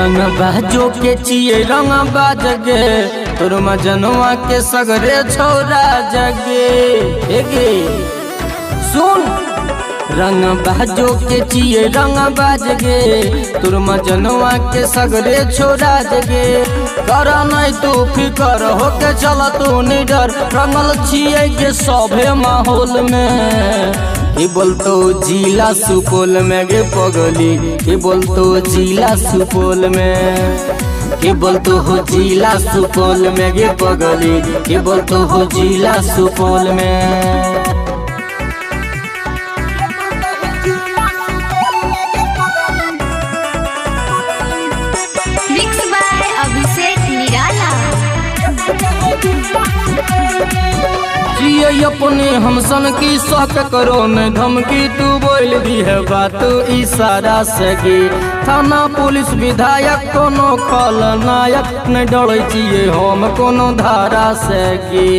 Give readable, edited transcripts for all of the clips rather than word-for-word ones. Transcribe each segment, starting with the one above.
रंग बाजो के चिए रंग बाजगे तोर मजनवा के सगरे छोरा जगे एगे सुन रंग बाजो के चिए रंग बाजगे तोर मजनवा के सगरे छोरा जगे कर नहीं तू फिकर होके चल तू निडर रंगल छिए के सभे माहौल में के बोलतो जिला सुपौल में गे पगली के बोलतो जिला सुपौल में के बोलतो हो जिला सुपौल में गे पगली के बोलतो हो जिला सुपौल में। मिक्स बाय अभिषेक निराला। जिए अपने हमसन की शौक करो न धमकी तू बोल दी है बात इशारा से गे थाना पुलिस विधायक कोनो खलनायक न डर छिए हम कोनो धारा से गे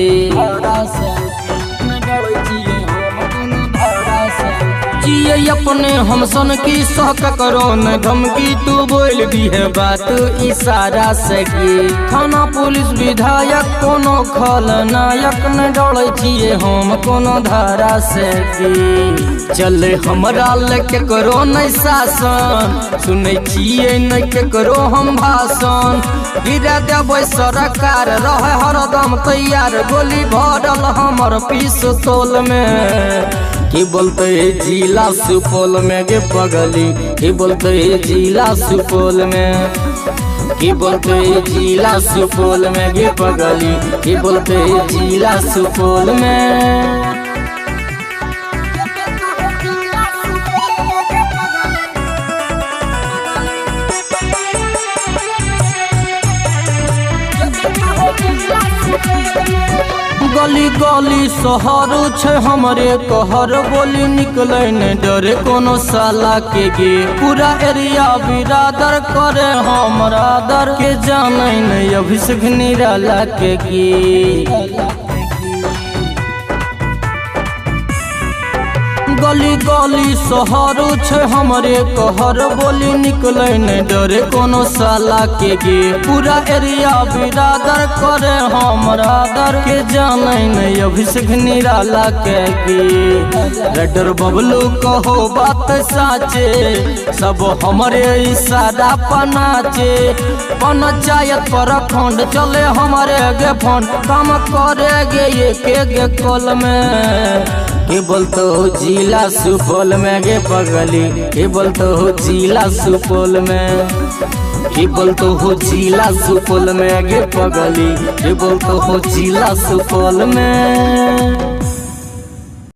जिए अपने हमसन की शौक करो न धमकी तू बोल दी है बात इशारा से गे थाना पुलिस विधायक कोनो खलनायक न डर छिए हम कोनो धारा से गे चले हमरा लेके करो न शासन सुनै छिए न के करो हम भाषण गिरा देबै सरकार रहे हरदम तैयार गोली भरल हमर पिस्तौल में के बोलते जिला सुपौल में गे पगली के बोलते जिला सुपौल में के बोलते जिला सुपौल में गे पगली के बोलते जिला सुपौल में। गली गली शहर छे हमरे कहर बोली निकले न डरे कोनो साला के गे पूरा एरिया बिरादर करे हमरा दर के जाने न अभिषेक निराला के गे गली गली शहर छे हमरे कहर बोली निकले न डरे कोनो साला के गे पूरा एरिया बिरादर करे हमरा दर के जाने न अभिषेक निराला के गे रेडर बबलू कहो बात साचे सब हमरे इशारा पनाचे पंचायत पर खंड चले हमारे गे फंड काम करे गे ये गे कल में के बोलतो जिला सुपौल में गे पगली के बोलतो हो जिला सुपौल में के बोलतो हो जिला सुपौल में गे पगली के बोलतो हो जिला सुपौल में।